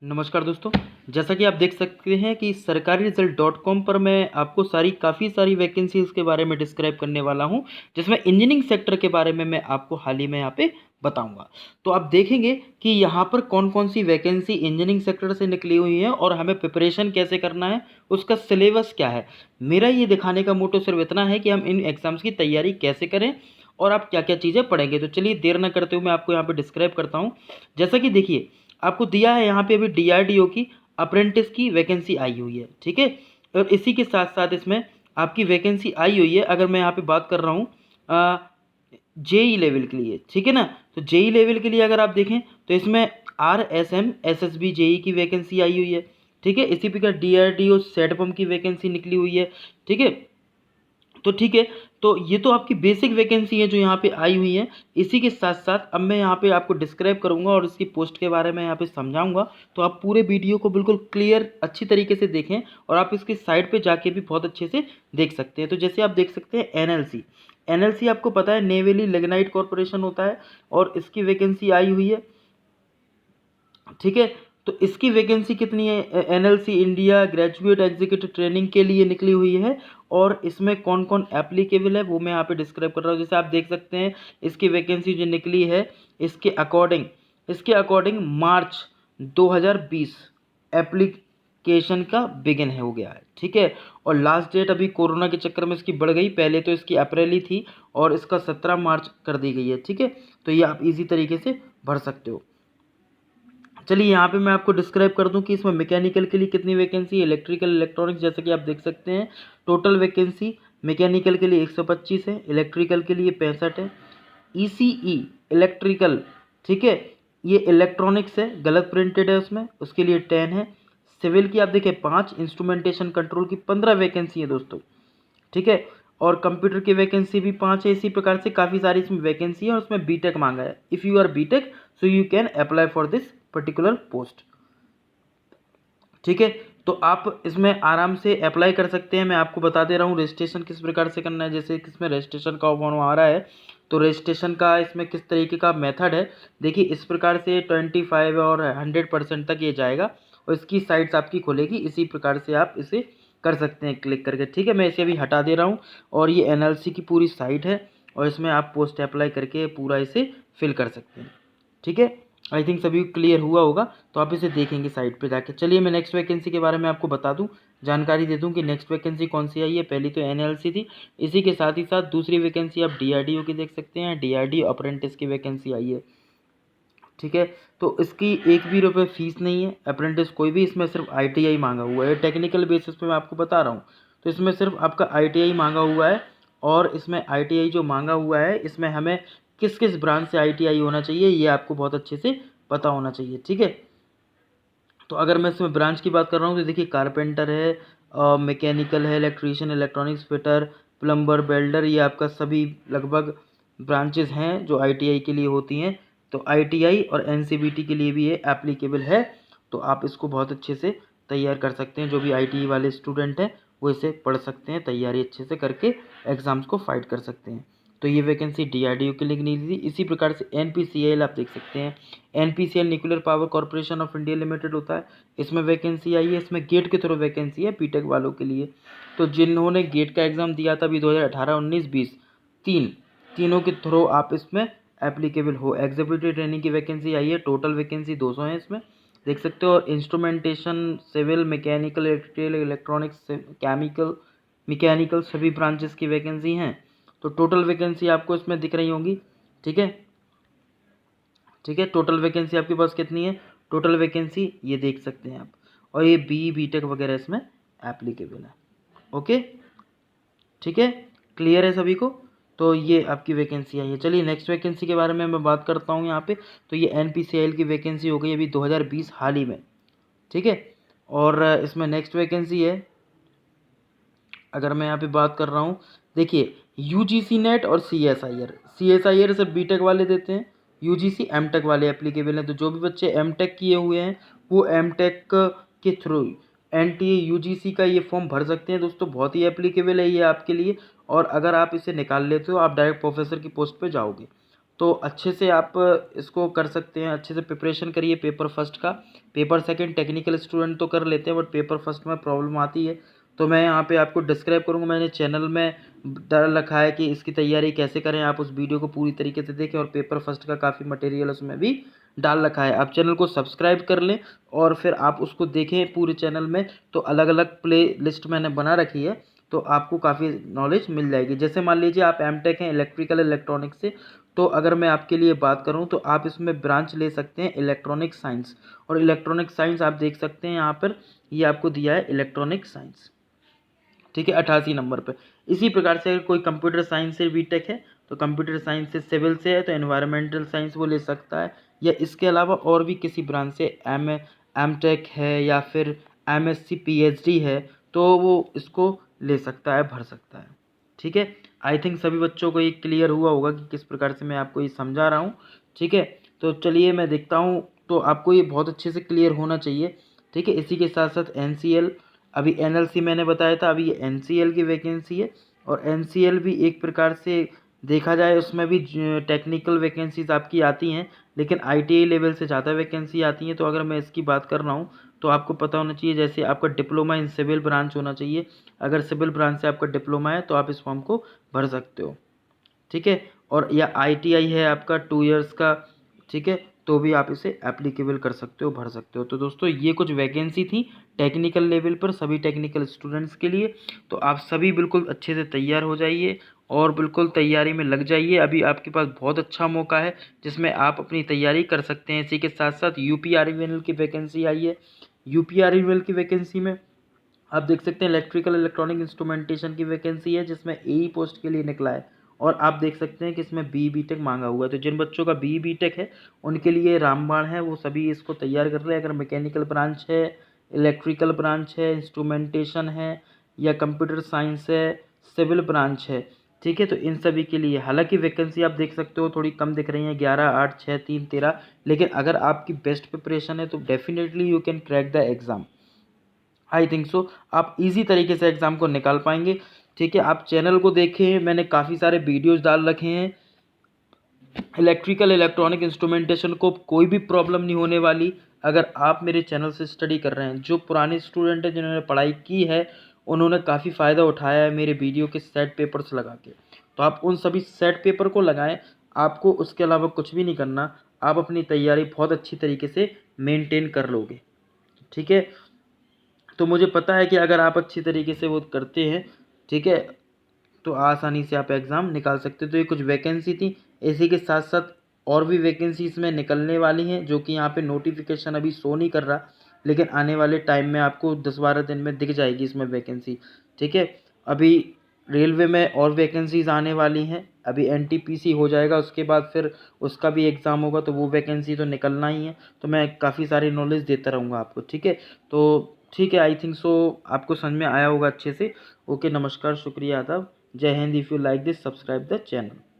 नमस्कार दोस्तों। जैसा कि आप देख सकते हैं कि सरकारी रिजल्ट डॉट कॉम पर मैं आपको काफ़ी सारी वैकेंसीज़ के बारे में डिस्क्राइब करने वाला हूं, जिसमें इंजीनियरिंग सेक्टर के बारे में मैं आपको हाल ही में यहाँ पे बताऊंगा। तो आप देखेंगे कि यहाँ पर कौन कौन सी वैकेंसी इंजीनियरिंग सेक्टर से निकली हुई है और हमें प्रिपरेशन कैसे करना है, उसका सिलेबस क्या है। मेरा ये दिखाने का मोटो सिर्फ इतना है कि हम इन एग्ज़ाम्स की तैयारी कैसे करें और आप क्या क्या चीज़ें पढ़ेंगे। तो चलिए देर न करते हुए मैं आपको यहाँ पर डिस्क्राइब करता हूँ। जैसा कि देखिए, आपको दिया है यहाँ पे अभी डीआरडीओ की अप्रेंटिस की वैकेंसी आई हुई है, ठीक है। और इसी के साथ साथ इसमें आपकी वैकेंसी आई हुई है, अगर मैं यहाँ पे बात कर रहा हूँ जेई लेवल के लिए, ठीक है ना। तो जेई लेवल के लिए अगर आप देखें तो इसमें RSM SSB जेई की वैकेंसी आई हुई है, ठीक है। इसी प्रकार डीआरडीओ सेटपम की वैकेंसी निकली हुई है, ठीक है। तो ठीक है, तो ये तो आपकी बेसिक वैकेंसी है जो यहाँ पे आई हुई है। इसी के साथ साथ अब मैं यहाँ पे आपको डिस्क्राइब करूँगा और इसकी पोस्ट के बारे में यहाँ पे समझाऊंगा। तो आप पूरे वीडियो को बिल्कुल क्लियर अच्छी तरीके से देखें और आप इसकी साइड पे जाके भी बहुत अच्छे से देख सकते हैं। तो जैसे आप देख सकते हैं एनएलसी आपको पता है नेवेली लिग्नाइट कॉरपोरेशन होता है और इसकी वैकेंसी आई हुई है, ठीक है। तो इसकी वैकेंसी कितनी है, NLC India graduate executive training के लिए निकली हुई है। और इसमें कौन कौन एप्लीकेबल है वो मैं यहाँ पे डिस्क्राइब कर रहा हूँ। जैसे आप देख सकते हैं इसकी वैकेंसी जो निकली है, इसके अकॉर्डिंग मार्च 2020 एप्लीकेशन का बिगिन हो गया है, ठीक है। और लास्ट डेट अभी कोरोना के चक्कर में इसकी बढ़ गई, पहले तो इसकी अप्रैल ही थी और इसका 17 मार्च कर दी गई है, ठीक है। तो ये आप इजी तरीके से भर सकते हो। चलिए यहाँ पे मैं आपको डिस्क्राइब कर दूं कि इसमें मैकेनिकल के लिए कितनी वैकेंसी है, इलेक्ट्रिकल इलेक्ट्रॉनिक्स जैसे कि आप देख सकते हैं। टोटल वैकेंसी मैकेनिकल के लिए 125 है, इलेक्ट्रिकल के लिए 65 है, ECE इलेक्ट्रिकल, ठीक है। ये इलेक्ट्रॉनिक्स है, गलत प्रिंटेड है उसमें, उसके लिए 10 है। सिविल की आप देखें 5, इंस्ट्रूमेंटेशन कंट्रोल की 15 वैकेंसी है दोस्तों, ठीक है। और कंप्यूटर की वैकेंसी भी 5 है। इसी प्रकार से काफ़ी सारी इसमें वैकेंसी है और उसमें बीटेक मांगा है। If you are BTech so you can apply for this particular post, ठीक है। तो आप इसमें आराम से अप्लाई कर सकते हैं। मैं आपको बता दे रहा हूँ रजिस्ट्रेशन किस प्रकार से करना है। जैसे इसमें रजिस्ट्रेशन का फॉर्म आ रहा है, तो रजिस्ट्रेशन का इसमें किस तरीके का मेथड है, देखिए इस प्रकार से 25 और 100% तक ये जाएगा और इसकी साइट्स आपकी खुलेगी। इसी प्रकार से आप इसे कर सकते हैं क्लिक करके, ठीक है। मैं इसे अभी हटा दे रहा हूँ और ये एनएलसी की पूरी साइट है और इसमें आप पोस्ट अप्लाई करके पूरा इसे फिल कर सकते हैं, ठीक है। आई थिंक सभी क्लियर हुआ होगा, तो आप इसे देखेंगे साइट पे जाके। चलिए मैं नेक्स्ट वैकेंसी के बारे में आपको बता दूं, जानकारी दे दूं कि नेक्स्ट वैकेंसी कौन सी आई है। पहली तो एनएलसी थी, इसी के साथ ही साथ दूसरी वैकेंसी आप डीआरडीओ की देख सकते हैं, डीआरडीओ अप्रेंटिस की वैकेंसी आई है, ठीक है। तो इसकी एक भी रुपये फीस नहीं है, अप्रेंटिस कोई भी, इसमें सिर्फ आईटीआई मांगा हुआ है। टेक्निकल बेसिस पे मैं आपको बता रहा हूँ, तो इसमें सिर्फ आपका आईटीआई मांगा हुआ है। और इसमें आईटीआई जो मांगा हुआ है, इसमें हमें किस किस ब्रांच से आईटीआई होना चाहिए ये आपको बहुत अच्छे से पता होना चाहिए, ठीक है। तो अगर मैं इसमें ब्रांच की बात कर रहा हूँ तो देखिए कारपेंटर है, मैकेनिकल है, electrician, electronics fitter, plumber, welder, ये आपका सभी लगभग ब्रांचेस हैं जो आईटीआई के लिए होती हैं। तो आईटीआई और एनसीबीटी के लिए भी ये एप्लीकेबल है। तो आप इसको बहुत अच्छे से तैयार कर सकते हैं। जो भी आईटीआई वाले स्टूडेंट हैं वो इसे पढ़ सकते हैं, तैयारी अच्छे से करके एग्ज़ाम्स को फाइट कर सकते हैं। तो ये वैकेंसी डीआरडीओ के लिए निकली थी। इसी प्रकार से एनपीसीएल आप देख सकते हैं, NPCL nuclear power corporation of India limited होता है, इसमें वैकेंसी आई है। इसमें गेट के थ्रू वैकेंसी है बीटेक वालों के लिए। तो जिन्होंने गेट का एग्ज़ाम दिया था अभी 2018, 19, 20, तीनों के थ्रू आप इसमें एप्लीकेबल हो। एग्जीक्यूटिव ट्रेनिंग की वैकेंसी आई है, टोटल वैकेंसी 200 है इसमें, देख सकते हो। और instrumentation, civil, mechanical, electrical, electronics, chemical, mechanical सभी ब्रांचेस की वैकेंसी हैं। तो टोटल वैकेंसी आपको इसमें दिख रही होंगी, ठीक है, ठीक है। टोटल वैकेंसी आपके पास कितनी है, टोटल वैकेंसी ये देख सकते हैं आप। और ये बीटेक वगैरह इसमें एप्लीकेबल है, ओके, ठीक है, क्लियर है सभी को। तो ये आपकी वैकेंसी आई है। चलिए नेक्स्ट वैकेंसी के बारे में मैं बात करता हूँ यहाँ पे। तो ये एनपीसीएल की वैकेंसी हो गई अभी 2020 हाल ही में, ठीक है। और इसमें नेक्स्ट वैकेंसी है, अगर मैं यहाँ पे बात कर रहा हूँ, देखिए यूजीसी नेट और सी एस आई आर सिर्फ बीटेक वाले देते हैं, यूजीसी एमटेक वाले एप्लीकेबल हैं। तो जो भी बच्चे एमटेक किए हुए हैं वो एमटेक के थ्रू एनटीए यूजीसी का ये फॉर्म भर सकते हैं दोस्तों। बहुत ही एप्लीकेबल है ये आपके लिए। और अगर आप इसे निकाल लेते हो आप डायरेक्ट प्रोफेसर की पोस्ट पे जाओगे। तो अच्छे से आप इसको कर सकते हैं, अच्छे से प्रिपरेशन करिए पेपर फर्स्ट का। पेपर सेकंड टेक्निकल स्टूडेंट तो कर लेते हैं, बट पेपर फर्स्ट में प्रॉब्लम आती है। तो मैं यहाँ पे आपको डिस्क्राइब करूँगा, मैंने चैनल में डाल रखा है कि इसकी तैयारी कैसे करें। आप उस वीडियो को पूरी तरीके से देखें, और पेपर फर्स्ट का काफ़ी मटेरियल उसमें भी डाल रखा है। आप चैनल को सब्सक्राइब कर लें और फिर आप उसको देखें पूरे चैनल में। तो अलग अलग प्ले लिस्ट मैंने बना रखी है, तो आपको काफ़ी नॉलेज मिल जाएगी। जैसे मान लीजिए आप एमटेक हैं इलेक्ट्रिकल इलेक्ट्रॉनिक्स से, तो अगर मैं आपके लिए बात करूं तो आप इसमें ब्रांच ले सकते हैं इलेक्ट्रॉनिक साइंस। और इलेक्ट्रॉनिक साइंस आप देख सकते हैं यहाँ पर, ये आपको दिया है इलेक्ट्रॉनिक साइंस, ठीक है, 88 नंबर पर। इसी प्रकार से अगर कोई कंप्यूटर साइंस से बीटेक है, तो कंप्यूटर साइंस से सिविल से है तो एनवायरमेंटल साइंस वो ले सकता है। या इसके अलावा और भी किसी ब्रांच से एमटेक है या फिर एमएससी पीएचडी है, तो वो इसको ले सकता है, भर सकता है, ठीक है। आई थिंक सभी बच्चों को ये क्लियर हुआ होगा कि किस प्रकार से मैं आपको ये समझा रहा हूँ, ठीक है। तो चलिए मैं देखता हूँ, तो आपको ये बहुत अच्छे से क्लियर होना चाहिए, ठीक है। इसी के साथ साथ एनसीएल, अभी एनएलसी मैंने बताया था, अभी ये एनसीएल की वैकेंसी है। और एनसीएल भी एक प्रकार से देखा जाए उसमें भी टेक्निकल वैकेंसीज आपकी आती हैं, लेकिन आईटीआई लेवल से ज़्यादा वैकेंसी आती हैं। तो अगर मैं इसकी बात कर रहा हूँ, तो आपको पता होना चाहिए, जैसे आपका डिप्लोमा इन सिविल ब्रांच होना चाहिए। अगर सिविल ब्रांच से आपका डिप्लोमा है तो आप इस फॉर्म को भर सकते हो, ठीक है। और या आईटीआई है आपका 2 इयर्स का, ठीक है, तो भी आप इसे एप्लीकेबल कर सकते हो, भर सकते हो। तो दोस्तों ये कुछ वैकेंसी थी टेक्निकल लेवल पर सभी टेक्निकल स्टूडेंट्स के लिए। तो आप सभी बिल्कुल अच्छे से तैयार हो जाइए और बिल्कुल तैयारी में लग जाइए। अभी आपके पास बहुत अच्छा मौका है जिसमें आप अपनी तैयारी कर सकते हैं। इसी के साथ साथ यूपीआरवीएनएल की वैकेंसी आई है। यूपीआरवीएनएल की वैकेंसी में आप देख सकते हैं इलेक्ट्रिकल इलेक्ट्रॉनिक इंस्ट्रूमेंटेशन की वैकेंसी है, जिसमें एई पोस्ट के लिए निकला है। और आप देख सकते हैं कि इसमें बी बीटेक मांगा हुआ है। तो जिन बच्चों का बी बीटेक है उनके लिए रामबाण है, वो सभी इसको तैयार कर रहे हैं। अगर मैकेनिकल ब्रांच है, इलेक्ट्रिकल ब्रांच है, इंस्ट्रूमेंटेशन है, या कंप्यूटर साइंस है, सिविल ब्रांच है, ठीक है, तो इन सभी के लिए हालांकि वैकेंसी आप देख सकते हो थोड़ी कम दिख रही है, 11, 8, 6, 3, 13। लेकिन अगर आपकी बेस्ट प्रिपरेशन है तो definitely you can crack the exam. I think so आप इजी तरीके से एग्ज़ाम को निकाल पाएंगे, ठीक है। आप चैनल को देखें, मैंने काफ़ी सारे वीडियोस डाल रखे हैं। इलेक्ट्रिकल इलेक्ट्रॉनिक इंस्ट्रूमेंटेशन को कोई भी प्रॉब्लम नहीं होने वाली अगर आप मेरे चैनल से स्टडी कर रहे हैं। जो पुराने स्टूडेंट हैं जिन्होंने पढ़ाई की है, उन्होंने काफ़ी फ़ायदा उठाया है मेरे वीडियो के सेट पेपर्स लगा के। तो आप उन सभी सेट पेपर को लगाएं, आपको उसके अलावा कुछ भी नहीं करना। आप अपनी तैयारी बहुत अच्छी तरीके से मेनटेन कर लोगे, ठीक है। तो मुझे पता है कि अगर आप अच्छी तरीके से वो करते हैं, ठीक है, तो आसानी से आप एग्ज़ाम निकाल सकते हो। तो ये कुछ वैकेंसी थी। इसी के साथ साथ और भी वैकेंसी इसमें निकलने वाली हैं, जो कि यहाँ पे नोटिफिकेशन अभी शो नहीं कर रहा, लेकिन आने वाले टाइम में आपको 10-12 दिन में दिख जाएगी इसमें वैकेंसी, ठीक है। अभी रेलवे में और वैकेंसीज आने वाली हैं। अभी एनटीपीसी हो जाएगा, उसके बाद फिर उसका भी एग्ज़ाम होगा, तो वो वैकेंसी तो निकलना ही है। तो मैं काफ़ी सारी नॉलेज देता रहूँगा आपको, ठीक है। तो ठीक है, आई थिंक सो आपको समझ में आया होगा अच्छे से। ओके, नमस्कार, शुक्रिया, आदाब, जय Hind. If you like this, subscribe the channel.